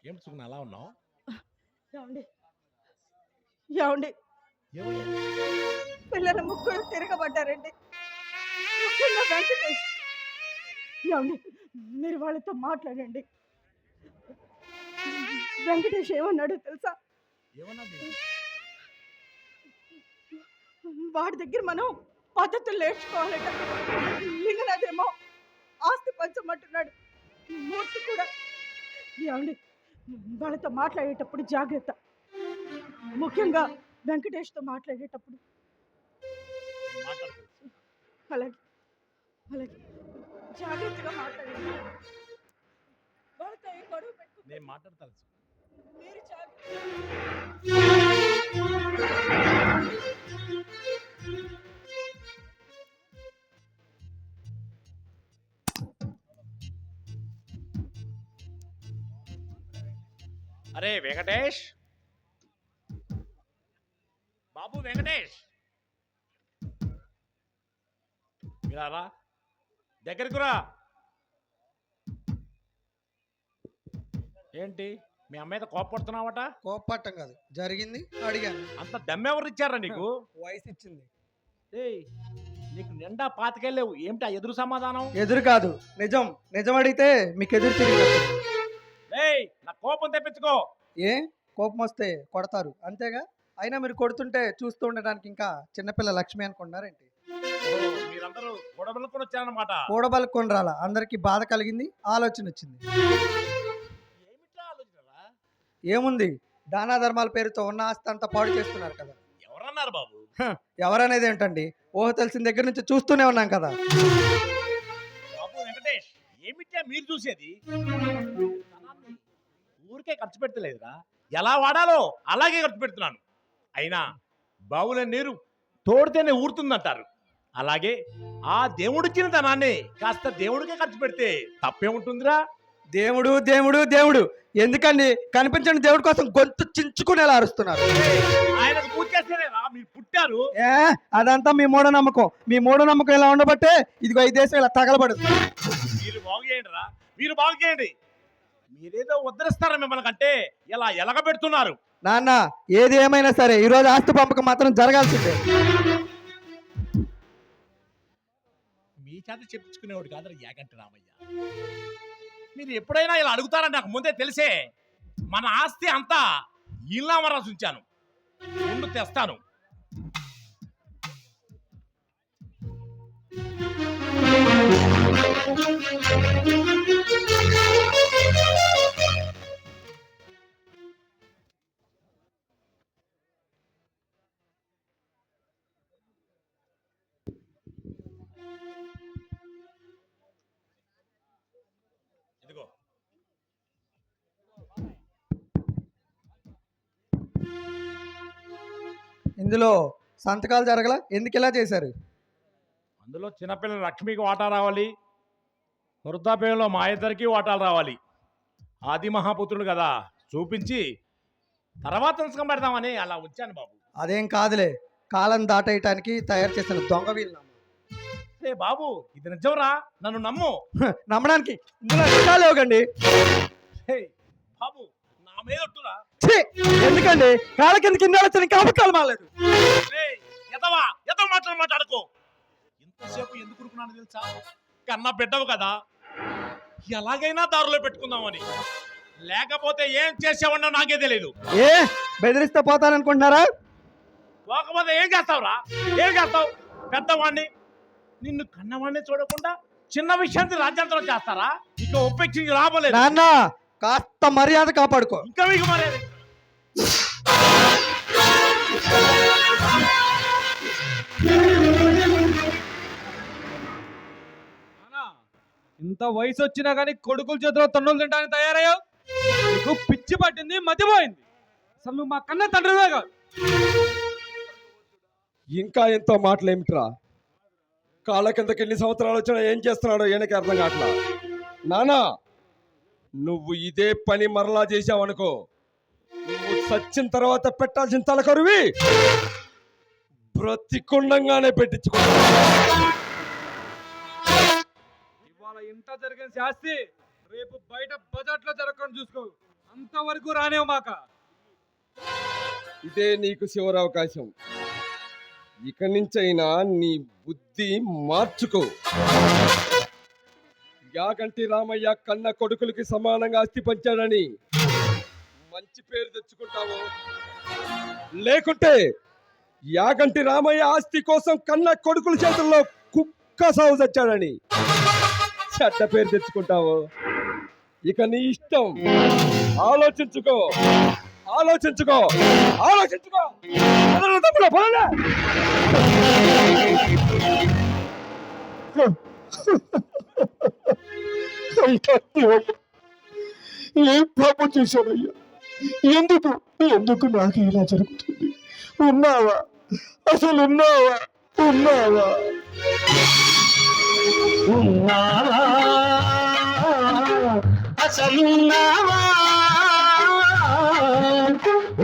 ఏమిటి సుగుణ అలా ఉన్నావు? ఏమండి ఏమండి పిల్లల ముగ్గురు తిరగబడ్డారండి. ముఖ్యంగా వెంకటేష్. ఏమండి మీరు వాళ్ళతో మాట్లాడండి. వెంకటేష్ ఏమన్నాడు తెలుసా? వాడి దగ్గర మనం పద్ధతులు నేర్చుకోవాలట. లింగనాథేమో ఆస్తి పంచమంటున్నాడు. మూర్తి కూడా. ఏమండి వాళ్ళతో మాట్లాడేటప్పుడు జాగ్రత్త. ముఖ్యంగా వెంకటేష్తో మాట్లాడేటప్పుడు. అలాగే అలాగే జాగ్రత్తగా మాట్లాడండి. వాళ్ళతో ఏ గొడవ పెట్టుకో. నేను మాట్లాడతాను. మీరు జాగ్రత్త. అరే వెంకటేష్, బాబు వెంకటేష్, ఇలా దగ్గరికి రా. ఏంటి మీ అమ్మాయితో కోపడుతున్నావట? కోపట్టం కాదు, జరిగింది అడిగాను. అంత దమ్మెవరు ఇచ్చారా నీకు? వయసు ఇచ్చింది. ఏయ్, నీకు నిండా పాతికెళ్ళలేవు, ఏమిటా ఎదురు సమాధానం? ఎదురు కాదు, నిజం. నిజం అడిగితే మీకు ఎదురు తిరిగి వస్తుంది. ఏయ్, నా కోపం తెప్పించుకో. ఏ కోపం వస్తే కొడతారు అంతేగా. అయినా మీరు కొడుతుంటే చూస్తూ ఉండడానికి ఇంకా చిన్నపిల్ల లక్ష్మి అనుకున్నారేంటి? మీరందరూ గొడవలకు వచ్చారన్నమాట. కూడబలుకొని రాలా, అందరికి బాధ కలిగింది, ఆలోచన వచ్చింది. ఏమిట్లా ఆలోచనరా? ఏముంది, దానా ధర్మాల పేరుతో ఉన్న ఆస్తి అంతా పాడు చేస్తున్నారు కదా. ఎవరన్నారు బాబు? ఎవరనేది ఏంటండి, ఊహ తెలిసిన దగ్గర నుంచి చూస్తూనే ఉన్నాం కదా. బాబు వెంకటేష్, ఏమిటా మీరు చూసేది? ఊరికే ఖర్చు పెడతలేదురా, ఎలా వాడాలో అలాగే ఖర్చు పెడుతున్నాను. అయినా బావుల నీరు తోడితేనే ఊరుతుందంటారు. అలాగే ఆ దేవుడిచ్చిన ధనాన్ని కాస్త దేవుడికే ఖర్చు పెడితే తప్పేముంటుందిరా? దేవుడు దేవుడు దేవుడు ఎందుకండి, కనిపించని దేవుడి కోసం గొంతు చించుకునేలా అరుస్తున్నారు. ఆయనకు పూజ చేస్తేనేరా మీరు పుట్టారు. అదంతా మీ మూఢనమ్మకం. మీ మూఢనమ్మకం ఇలా ఉండబట్టే ఇదిగో ఈ దేశం ఇలా తగలబడుతుంది. మీరు బాగు చేయండి రా, మీరు బాగు చేయండి. మీరేదో ఉద్ధరిస్తారా మిమ్మల్ని కంటే ఇలా ఎలగబెడుతున్నారు. నాన్న, ఏది ఏమైనా సరే ఈరోజు ఆస్తి పంపకం మాత్రం జరగాల్సిందే. మీ చేత చెప్పించుకునేవాడు కాదు యాగంటి రామయ్య. మీరు ఎప్పుడైనా ఇలా అడుగుతారని నాకు ముందే తెలిసే మన ఆస్తి అంతా ఇల్లామరాసి ఉంచాను. ముందు తెస్తాను. ఇదిగో ఇందులో సంతకాలు జరగల, ఎందుకు ఇలా చేశారు? అందులో చిన్నపిల్లల లక్ష్మికి వాటా రావాలి, వృద్ధాప్యంలో మా ఇద్దరికి వాటాలు రావాలి. ఆది మహాపుత్రుడు కదా, చూపించి తర్వాత సంతకం పెడదామని అలా వచ్చాను బాబు. అదేం కాదులే, కాలం దాటేయటానికి తయారు చేసిన దొంగ వీళ్ళు. రే బాబు, ఇది నిజంరా, నన్ను నమ్ము. నమ్మడానికి ఇందులో నిజాలు లేవుగండి. హే బాబు, నా మీద ఒట్టురా. ఛీ! ఎందుకండి కాళ్ళ కింద కింద వచ్చిన కాపకాలు మాలేదు. ఎదవ మాట్లాడుకో. ఇంతసేపు ఎందుకు ఉరుకున్నాను తెలుసా? కన్నా బిడ్డవు కదా, ఎలాగైనా దారిలో పెట్టుకుందామని. లేకపోతే ఏం చేసావన్నా నాకే తెలియదు. ఏ బెదిరిస్తే పోతాననుకుంటున్నారా? పోకపోతే ఏం చేస్తావురా? ఏం చేస్తావు? పెద్దవాడిని, నిన్ను కన్నవాడిని చూడకుండా చిన్న విషయాన్ని రాజ్యాంతరం చేస్తారా? ఇక ఉపేక్షించి రాబోలేదు. నాన్న కాస్త మర్యాద కాపాడుకో. ఇంకా మీకు మర్యాద. ఇంత వయసు వచ్చినా కానీ కొడుకుల చేతిలో తన్నులు తినడానికి తయారయ్యావు. నీకు పిచ్చి పట్టింది, మతిపోయింది. అసలు నువ్వు మా కన్న తండ్రివే కాదు. ఇంకా ఎంతో మాటలు ఏమిట్రా? కాళ్ళ కిందకి ఎన్ని సంవత్సరాలు వచ్చినా ఏం చేస్తున్నాడో ఈయనకి అర్థం కావట్లా. నానా, నువ్వు ఇదే పని మరలా చేసావనుకో, నువ్వు చచ్చిన తర్వాత పెట్టాల్సిన తలకరువి బ్రతికుండంగానే పెట్టించుకో. ఇవాళ ఇంట జరిగిన శాస్తి రేపు బయట బజార్లో జరగకుండా చూసుకో. అంతవరకు రానేవు మాక. ఇదే నీకు చివరి అవకాశం. ఇక నుంచైనా నీ బుద్ధి మార్చుకో. యాగంటి రామయ్య కన్న కొడుకులకి సమానంగా ఆస్తి పంచాడని మంచి పేరు తెచ్చుకుంటావు, లేకుంటే యాగంటి రామయ్య ఆస్తి కోసం కన్న కొడుకుల చేతుల్లో కుక్క సాగు తెచ్చాడని చెడ్డ పేరు తెచ్చుకుంటావు. ఇక నీ ఇష్టం. ఆలోచించుకో, ఆలోచించుకో, ఆలోచించుకో. ఏం పాపం చేశానయ్యా? ఎందుకు ఎందుకు నాకు ఇలా జరుగుతుంది? ఉన్నావా? అసలు ఉన్నావా? ఉన్నావా? ఉన్నావా? అసలున్నావా?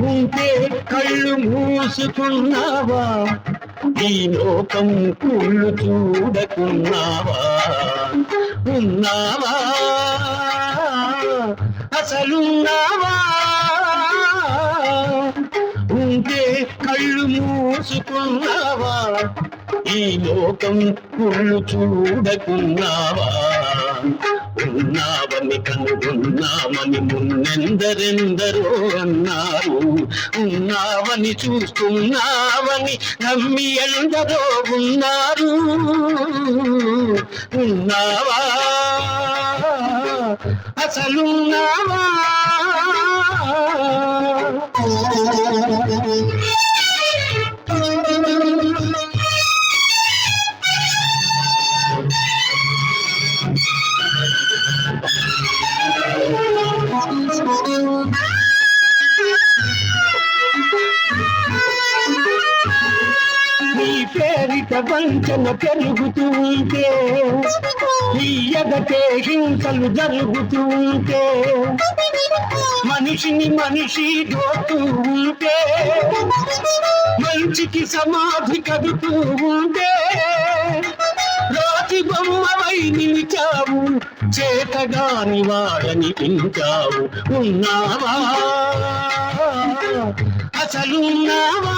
ఉంటే కళ్ళు మూసుకున్నావా? ఈ లోకం కుళ్ళు చూడకున్నావా? ఉన్నావా? అసలున్నావా? ఉంటే కళ్ళు మూసుకున్నావా? ఈ లోకం కుళ్ళు చూడకున్నావా? ఉన్నావని కనుగొన్నామని మున్నెందరెందరో అన్నారు. ఉన్నావని చూస్తున్నావని నమ్మి ఎందరో ఉన్నారు. ఉన్నావా? అసలున్నావా? నీ పేరిట వంచన పెరుగుతూ ఉంటే, నీ ఎదటే హింసలు జరుగుతూ ఉంటే, మనిషిని మనిషి దోస్తూ ఉంటే, మంచికి సమాధి కడుతూ ఉంటే, రాతి బొమ్మవై నిలిచావు, చేతగాని వాడని పించావు. ఉన్నావా? అసలున్నావా?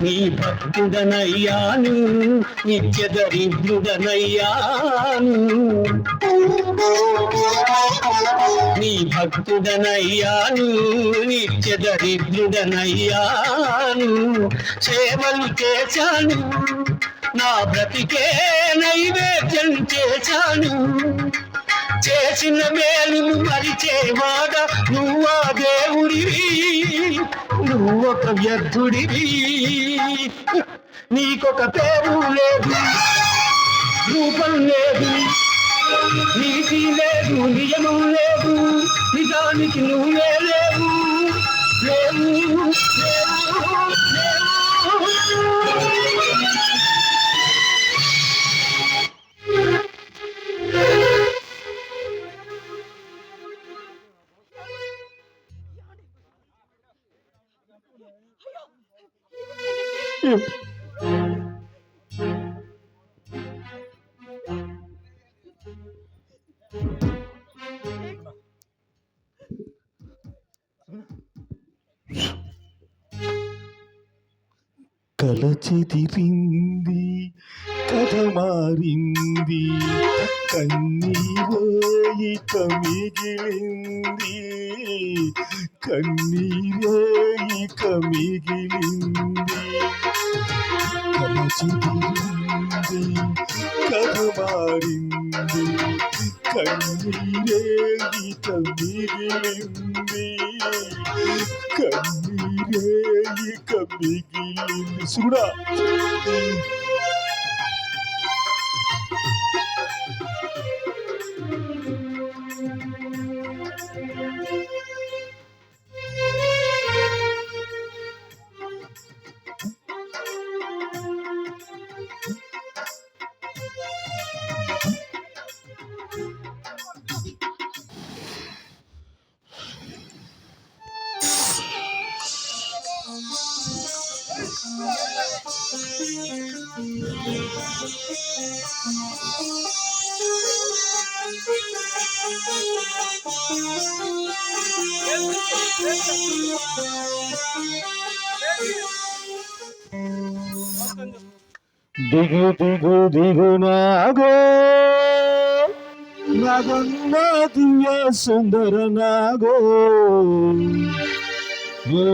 నీ భక్తుడనయ్యాను, నిత్య దరిద్రుడనయ్యాను. నీ భక్తుడనయ్యాను, నిత్య దరిద్రుడనయ్యాను. సేవలు చేశాను, నా బ్రతికే నైవేద్యం చేశాను. చేసిన మేలును మరిచేవాడ నువ్వా దేవుడివి, నువ్వొక వ్యర్థుడివి. నీకొక పేరు లేదు, రూపం లేదు, నీతి లేదు, నియమం లేదు, నిజానికి నువ్వే లేవు, లేవు, లేవు, లేవు. కల చెదిరింది, కథ మారింది, కన్నీరే ఇక మిగిలింది, కన్నీరే ఇక మిగిలింది. కల చెదిరింది, కథ మారింది, కన్నీరే ఇక మిగిలింది, కన్నీరే ఇక మిగిలింది. సుడా దిగు దిగు దిగు నాగో నాగన్న దివ్య సుందర నాగో ఓ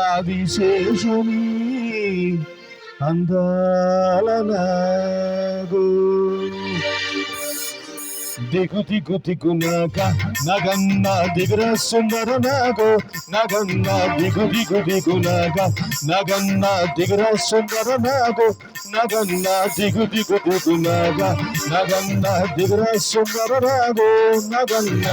ఆదిశేషుని అందాల నాగో. దిగు దిగు దిగు నాగ నగన్న దిగుర సుందర నాగో, నగన్న దిగు దిగు దిగు నాగ నగన్న దిగుర సుందర నాగో, నగన్న దిగు దిగు దిగు నాగ నగన్న దిగుర సుందర నాగో, నగన్న.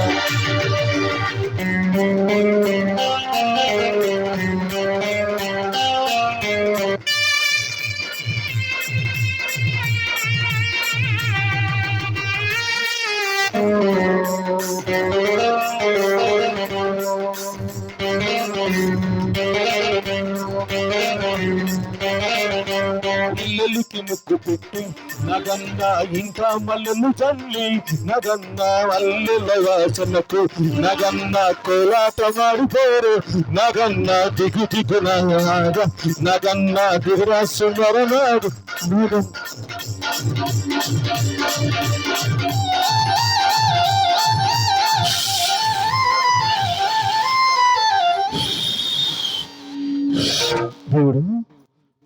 మల్లెలుకి ముక్కు పెట్టి నగన్న ఇంకా మల్లెలు చల్లి నగన్న మల్లెల వాసనకు నగన్న కోలాటమాడిపోరు, నగన్న దిగు దిగు నాగ నగన్న దిగురా సుందర నాగు. దేవుడు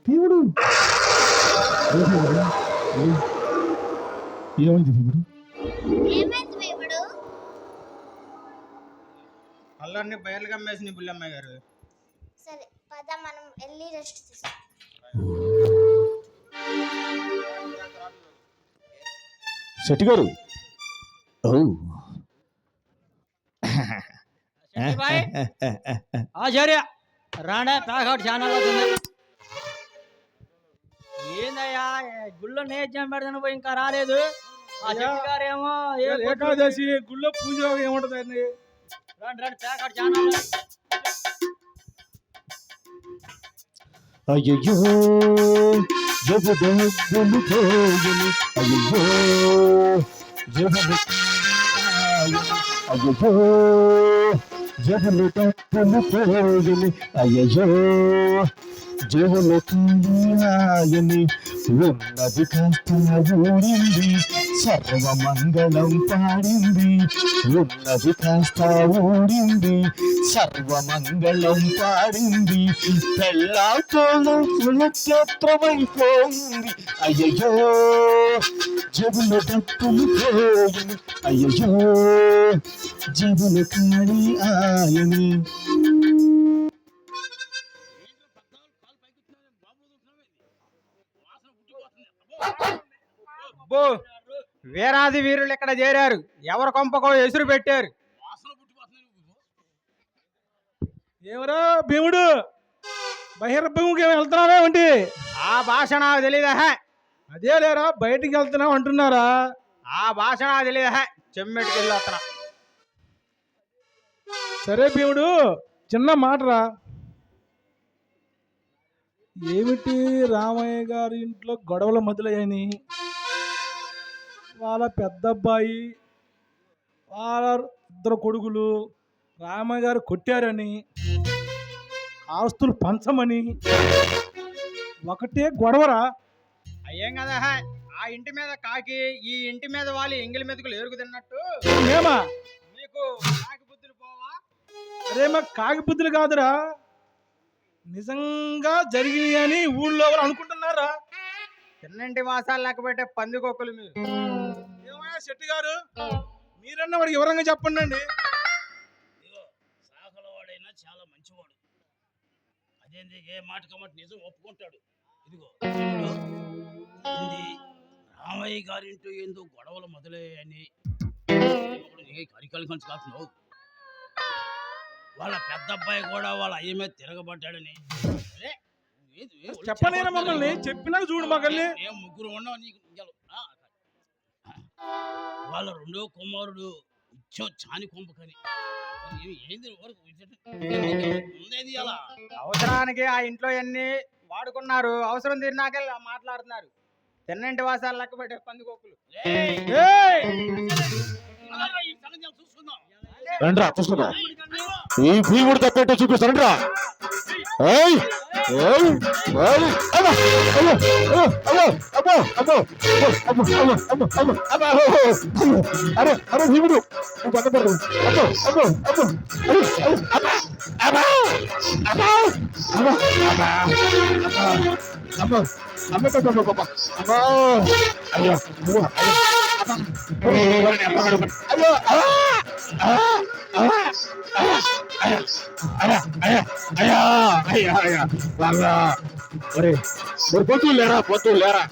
దేవుడు ఏమైంది దేవుడు? ఏమైంది దేవుడు? అల్లరిని బయలు కమ్మేసింది బుల్లమ్మాయి గారు. సరే పద మనం వెళ్ళి రెస్ట్ తీసుకుందాం. శెట్టి గారు, ఆచార్య రాండా ప్యాకౌట్ ఛానల్ అవుతుంది. ఏందయ్యా గుళ్ళో నేర్చం పెడతాను పోయి ఇంకా రాలేదు. ఆ శెట్టి గారేమో ఏకాదశి గుళ్ళో పూజ ఏముంటదండి? రండి రండి ప్యాకౌట్ ఛానల్. అయ్యో జగదగులు పోయని, అయ్యో జగలు అయ్యో జగలు తప్పులు పోయని, అయ్యో జగలు కాయని, ఉన్నది కాస్త ఊరింది సర్వమంగళం పాడింది ఉన్నది కాస్త ఊడింది సర్వమంగళం పాడింది పెళ్ళాటోళ్ళు కులక్షేత్రమైపోయింది అయ్యయ్యో జబుల డప్పులు పోయిని అయ్యయ్యో జబులు కాళీ ఆయని. అబ్బో, వీరాది వీరులు ఇక్కడ చేరారు. ఎవరు కొంపకో ఎసురు పెట్టారు. ఏమరా భీముడు బహిర్భంగికి వెళ్తున్నావే ఏంటి? ఆ భాష నాకు తెలీదా? అదే లేరా బయటికి వెళ్తున్నావు అంటున్నారా? ఆ భాష నాకు తెలీదా? చెమ్మెటికి వెళ్ళి వస్తున్నా. సరే భీముడు చిన్న మాటరా. ఏమిటి రామయ్య గారి ఇంట్లో గొడవలు మొదలయ్యాయని వాళ్ళ పెద్ద అబ్బాయి వాళ్ళ ఇద్దరు కొడుకులు రామయ్య గారు కొట్టారని ఆస్తులు పంచమని ఒకటే గొడవరా. అయ్యేం కదా, ఆ ఇంటి మీద కాకి ఈ ఇంటి మీద వాళ్ళు ఎంగిలి మెతుకులు ఎరుగు తిన్నట్టు మేమా మీకు కాకి బుద్ధులు పోవా? అరే మా కాకి బుద్ధులు కాదురా, నిజంగా జరిగినాయి అని ఊళ్ళో వాళ్ళు అనుకుంటున్నారా? చిన్నంటి వాసాలు లెక్క పెట్టే పందికొక్కులు మీరు. ఏమయ్యా శెట్టి గారు, మీరన్నా వాడికి వివరంగా చెప్పండి అండి. వాడైనా చాలా మంచివాడు. అదేంది ఏ మాట కమాట నిజం ఒప్పుకుంటాడు. ఇదిగో రామయ్య గారింటూ ఏందో గొడవలు మొదలయ్యాయని అరికాలు కంచి కాస్తున్నావు. వాళ్ళ పెద్ద అబ్బాయి కూడా వాళ్ళ అయ్య మీద తిరగబడ్డాడని. చెప్పలేరా మమ్మల్ని? చెప్పినా చూడు మగల్ని. ముగ్గురు ఉన్నావు నీకు. వాళ్ళ రెండో కుమారుడు ఇచ్చో చాని కొంపకని ఏంది ఉండేది అలా. అవసరానికి ఆ ఇంట్లో అన్ని వాడుకున్నారు, అవసరం తీరినాకే మాట్లాడుతున్నారు. తిన్నంటి వాసాలు లెక్క పెట్టే పందికొక్కులు. రండ్రా చూసుకుందాం, ఈ భీముడు తప్పేటో చూపిస్తారంట్రా. అరే అరే భీముడు పొత్తులు లేరా పొత్తులు లేరా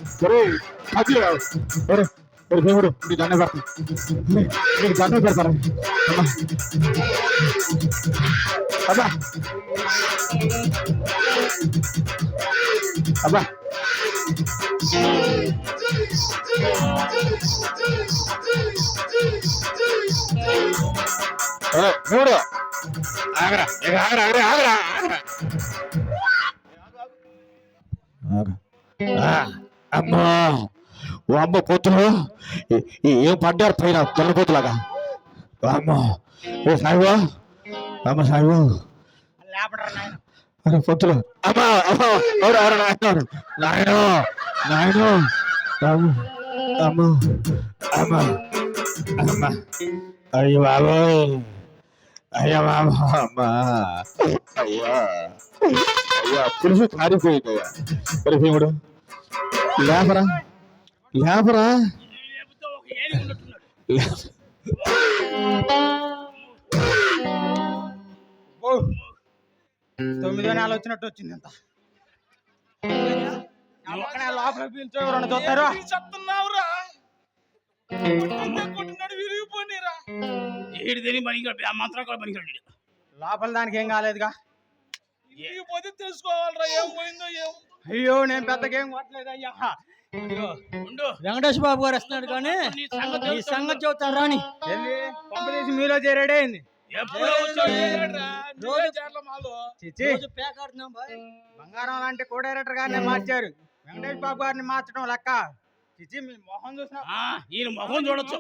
భీముడు నీకు దండ పెడతా, నీకు దండ పెడతారా అబ్బా అబ్బా. భీముడు ఆగరా ఆగరా ఆగరా ఆగరా ఆగరా. అమ్మా ఓ అమ్మ కోతులు ఏం పడ్డారు పైన తొల్ల కోతులాగా. అమ్మ ఓ సాయిబు అమ్మ సాయిబు అరే పొత్తులు అమ్మా ఎవరు ఎవరు నాయన నాయన నాయన అమ్మ అమ్మ అమ్మ అయ్యో బాబోయ్ అయ్యా బాబా అమ్మ అయ్యా అయ్యా పురుషు కారిపోయిందయ్యా. మరి భీముడు లేపరా లేపరా. 9వ నెల వచ్చినట్టు వచ్చింది. ఎంత లోపల పీల్చో రెండు చూస్తారు. లోపల దానికి ఏం కాలేదుగా. తెలుసుకోవాలరా ఏం పోయిందో ఏం. అయ్యో నేను పెద్దగా ఏం కొట్టలేదు అయ్యా. వెంకటేష్ బాబు గారు వస్తున్నాడు కానీ ఈ సంగతి చెబుతారా అని. ఏంది పంపదీసి మీలో చేరాడే ఏంది? బంగారం లాంటి కోడైరెక్టర్ గారిని మార్చారు, వెంకటేష్ బాబు గారిని మార్చడం లెక్క. చిచి మీ మొహం చూసిన ఈయన మొహం చూడొచ్చు.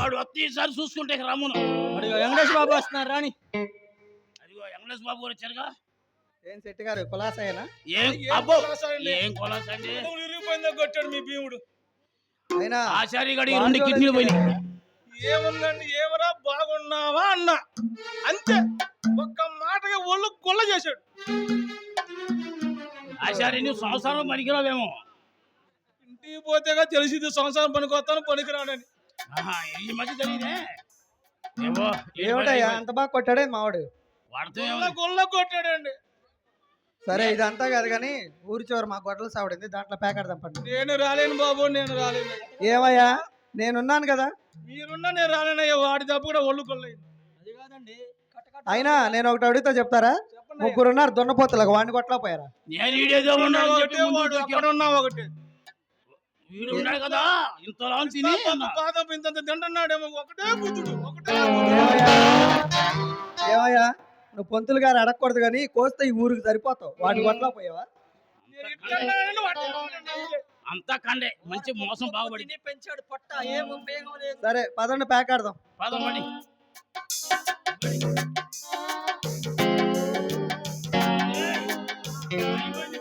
వాడు వస్తే ఈసారి చూసుకుంటే ఇక రమ్మును. అడిగో వెంకటేష్ బాబు వస్తున్నారు రాని. అదిగో వెంకటేష్ బాబు గారు వచ్చారుగా. ఏం శెట్టి గారు కులాసాయేనా? ఏం అబ్బో ఏం కొలాస అండి. ఇరిగిపోయిందో కొట్టాడు మీ భీముడు. అయినా ఆచారి గడి 2 కిడ్నీలు పోయినాయి. ఏముందండి, ఏమరా బాగున్నావా అన్న అంతే, ఒక్క మాటగా ఒళ్ళు గొల్ల చేశాడు. ఆచారి నువ్వు సంవత్సరం పనికిరావేమో. ఇంటికి పోతేగా తెలిసింది సంవత్సరం పనికొస్తాను పనికిరానని. ఈ మధ్య తెలియదే. ఏవో ఏమిటయ్యా అంత బాగా కొట్టాడే మావాడు? వాడితో గొల్ల కొట్టాడండి. సరే ఇదంతా కాదు కానీ ఊరి చివరి మా గొడ్డల సావిడింది, దాంట్లో ప్యాకెట్ పండి. నేను రాలేను బాబు, నేను రాలేను. ఏమయ్యా నేనున్నాను కదా. మీరున్నా నేను రాలేనయ్యా, వాడి తప్ప కూడా ఒళ్ళు కొల్లయింది. అది కాదండి, అయినా నేను ఒకటి అడిగితే చెప్తారా? ముగ్గురున్నారు దున్నపోతులకు, వాడిని కొట్టలేకపోయారా? నేను ఈడేదో ఉన్నాడు అని చెప్పి ముందు వాడు దొరికావు. అక్కడ ఉన్నా ఒకటి. వీడు ఉన్నాడు కదా ఇంతలా తిని అన్నా. పాదం ఇంత దండన్నాడేమో, ఒకటే బుద్ధుడు, ఒకటే ఏమయ్యా నువ్వు పంతులు గారు అడగకూడదు కానీ కోస్తే ఈ ఊరికి సరిపోతావు, వాడిని కొట్టలేకపోయావా? అంతా కండే మంచి మోసం బాగుపడి పెంచాడు పొట్ట, ఏం ఉపయోగం లేదు. సరే పదండి ప్యాక్ ఆడదాం. పదమని అయిపోయింది.